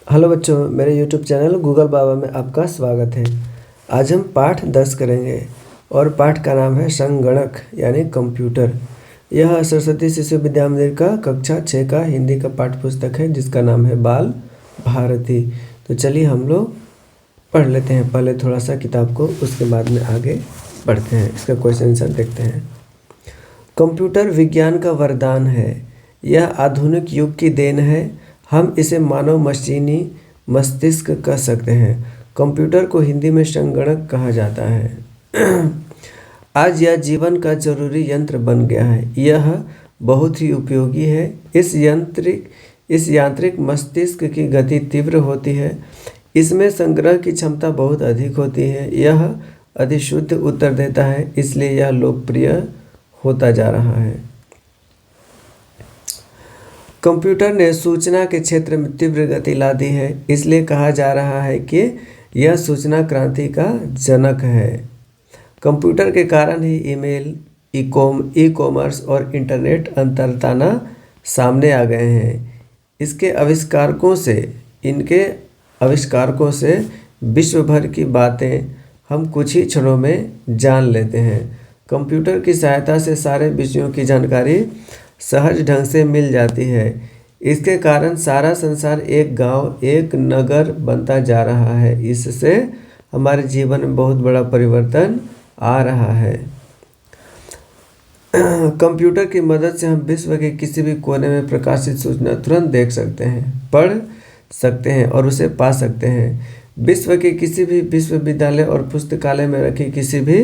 Hello बच्चों, मेरे YouTube channel Google बाबा में आपका स्वागत है। आज हम पाठ 10 करेंगे और पाठ का नाम है संगणक यानी कंप्यूटर। यह सरस्वती शिशु विद्या मंदिर का कक्षा 6 का हिंदी का पाठ्य पुस्तक है जिसका नाम है बाल भारती। तो चलिए हम लोग पढ़ लेते हैं पहले थोड़ा सा किताब को, उसके बाद में आगे बढ़ते हैं। इसका क्वेश्चन आंसर देखते हैं। कंप्यूटर विज्ञान का वरदान है। यह आधुनिक युग की देन है। हम इसे मानव मशीनी मस्तिष्क कह सकते हैं। कंप्यूटर को हिंदी में संगणक कहा जाता है। आज यह जीवन का जरूरी यंत्र बन गया है। यह बहुत ही उपयोगी है। इस यांत्रिक मस्तिष्क की गति तीव्र होती है। इसमें संग्रह की क्षमता बहुत अधिक होती है। यह अधिशुद्ध उत्तर देता है, इसलिए यह लोकप्रिय होता जा रहा है। कंप्यूटर ने सूचना के क्षेत्र में तीव्र गति ला दी है, इसलिए कहा जा रहा है कि यह सूचना क्रांति का जनक है। कंप्यूटर के कारण ही ईमेल, ई कॉमर्स और इंटरनेट अंतरताना सामने आ गए हैं। इनके आविष्कारकों से विश्व भर की बातें हम कुछ ही क्षणों में जान लेते हैं। कंप्यूटर की सहायता से सारे विषयों की जानकारी सहज ढंग से मिल जाती है। इसके कारण सारा संसार एक गांव, एक नगर बनता जा रहा है। इससे हमारे जीवन में बहुत बड़ा परिवर्तन आ रहा है। कंप्यूटर की मदद से हम विश्व के किसी भी कोने में प्रकाशित सूचना तुरंत देख सकते हैं, पढ़ सकते हैं और उसे पा सकते हैं। विश्व के किसी भी विश्वविद्यालय और पुस्तकालय में रखी किसी भी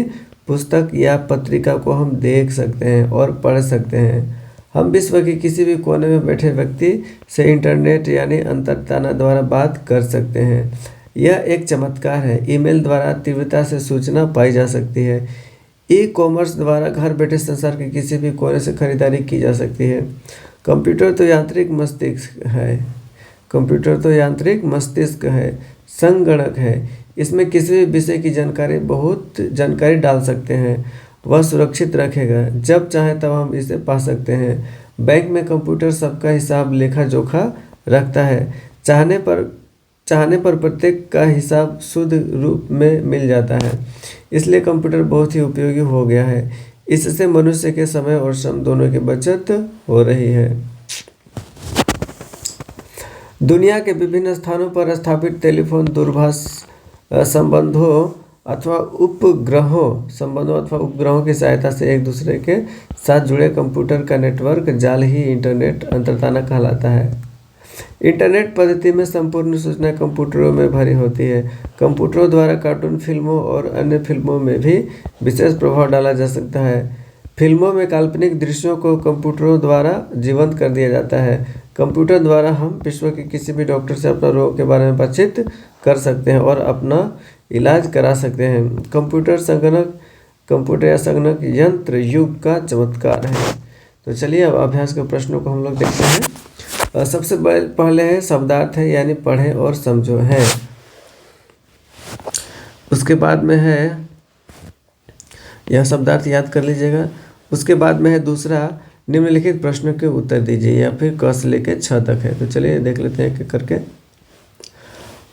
पुस्तक या पत्रिका को हम देख सकते हैं और पढ़ सकते हैं। हम विश्व के किसी भी कोने में बैठे व्यक्ति से इंटरनेट यानी अंतरताना द्वारा बात कर सकते हैं। यह एक चमत्कार है। ईमेल द्वारा तीव्रता से सूचना पाई जा सकती है। ई कॉमर्स द्वारा घर बैठे संसार के किसी भी कोने से खरीदारी की जा सकती है। कंप्यूटर तो यांत्रिक मस्तिष्क है, संगणक है। इसमें किसी भी विषय की जानकारी डाल सकते हैं। वह सुरक्षित रखेगा। जब चाहे तब हम इसे पा सकते हैं। बैंक में कंप्यूटर सबका हिसाब लेखा जोखा रखता है। चाहने पर प्रत्येक का हिसाब शुद्ध रूप में मिल जाता है। इसलिए कंप्यूटर बहुत ही उपयोगी हो गया है। इससे मनुष्य के समय और श्रम दोनों की बचत हो रही है। दुनिया के विभिन्न स्थानों पर स्थापित टेलीफोन, दूरभाष संबंधों अथवा उपग्रहों की सहायता से एक दूसरे के साथ जुड़े कंप्यूटर का नेटवर्क जाल ही इंटरनेट अंतरताना कहलाता है। इंटरनेट पद्धति में संपूर्ण सूचना कंप्यूटरों में भरी होती है। कंप्यूटरों द्वारा कार्टून फिल्मों और अन्य फिल्मों में भी विशेष प्रभाव डाला जा सकता है। फिल्मों में काल्पनिक दृश्यों को कंप्यूटरों द्वारा जीवंत कर दिया जाता है। कंप्यूटर द्वारा हम विश्व के किसी भी डॉक्टर से अपना रोग के बारे में बातचीत कर सकते हैं और अपना इलाज करा सकते हैं। कंप्यूटर या संगणक यंत्र युग का चमत्कार है। तो चलिए अब अभ्यास के प्रश्नों को हम लोग देखते हैं। सबसे पहले है शब्दार्थ है यानी पढ़ें और समझो है। उसके बाद में है यह शब्दार्थ याद कर लीजिएगा। उसके बाद में है दूसरा, निम्नलिखित प्रश्नों के उत्तर दीजिए, या फिर क से लेकर 6 तक है। तो चलिए देख लेते हैं एक करके।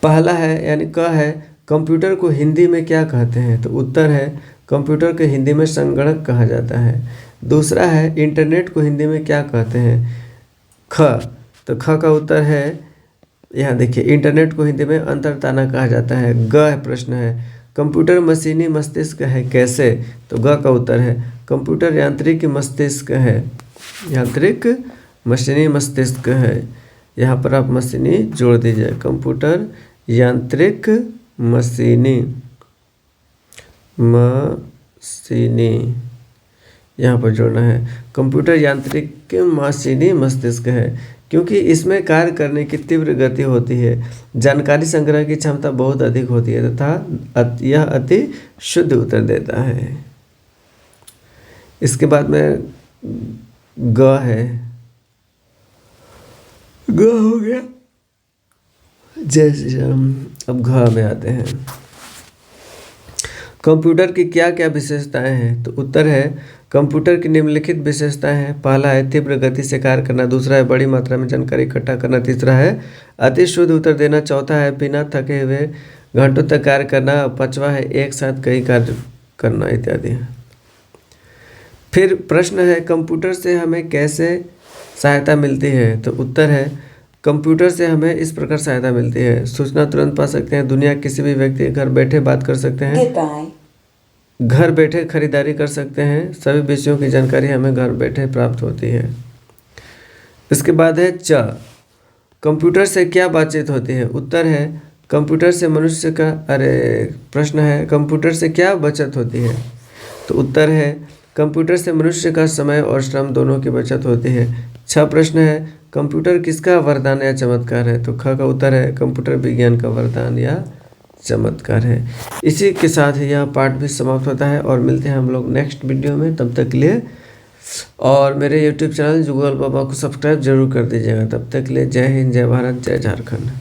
पहला है यानी क है, कंप्यूटर को हिंदी में क्या कहते हैं? तो उत्तर है कंप्यूटर को हिंदी में संगणक कहा जाता है। दूसरा है इंटरनेट को हिंदी में क्या कहते हैं? ख, तो ख का उत्तर है, यहाँ देखिए, इंटरनेट को हिंदी में अंतरताना कहा जाता है। ग प्रश्न है, कंप्यूटर मशीनी मस्तिष्क है कैसे? तो ग का उत्तर है कंप्यूटर यांत्रिक मस्तिष्क है, यांत्रिक मशीनी मस्तिष्क है। यहाँ पर आप मशीनी जोड़ दीजिए, कंप्यूटर यांत्रिक मशीनी यहाँ पर जोड़ना है। कंप्यूटर यांत्रिक मशीनी मस्तिष्क है क्योंकि इसमें कार्य करने की तीव्र गति होती है, जानकारी संग्रह की क्षमता बहुत अधिक होती है तथा यह अति शुद्ध उत्तर देता है। इसके बाद में ग है, ग हो गया। जय श्री राम। अब घ में आते हैं। कंप्यूटर की क्या क्या विशेषताएं हैं? तो उत्तर है कंप्यूटर की निम्नलिखित विशेषताएं हैं। पहला है तीव्र गति से कार्य करना, दूसरा है बड़ी मात्रा में जानकारी इकट्ठा करना, तीसरा है अति शुद्ध उत्तर देना, चौथा है बिना थके हुए घंटों तक कार्य करना, पांचवा है एक साथ कई कार्य करना इत्यादि। फिर प्रश्न है कंप्यूटर से हमें कैसे सहायता मिलती है? तो उत्तर है कंप्यूटर से हमें इस प्रकार सहायता मिलती है। सूचना तुरंत पा सकते हैं, दुनिया किसी भी व्यक्ति घर बैठे बात कर सकते हैं, घर बैठे खरीदारी कर सकते हैं, सभी विषयों की जानकारी हमें घर बैठे प्राप्त होती है। इसके बाद है कंप्यूटर से क्या बातचीत होती है? उत्तर है कंप्यूटर से मनुष्य का प्रश्न है कंप्यूटर से क्या बचत होती है? तो उत्तर है कंप्यूटर से मनुष्य का समय और श्रम दोनों की बचत होती है। प्रश्न है कंप्यूटर किसका वरदान या चमत्कार है? तो ख का उत्तर है कंप्यूटर विज्ञान का वरदान या चमत्कार है। इसी के साथ यह पार्ट भी समाप्त होता है और मिलते हैं हम लोग नेक्स्ट वीडियो में। तब तक के लिए और मेरे YouTube चैनल गूगल बाबा को सब्सक्राइब जरूर कर दीजिएगा। तब तक के लिए जय हिंद, जय भारत, जय झारखंड।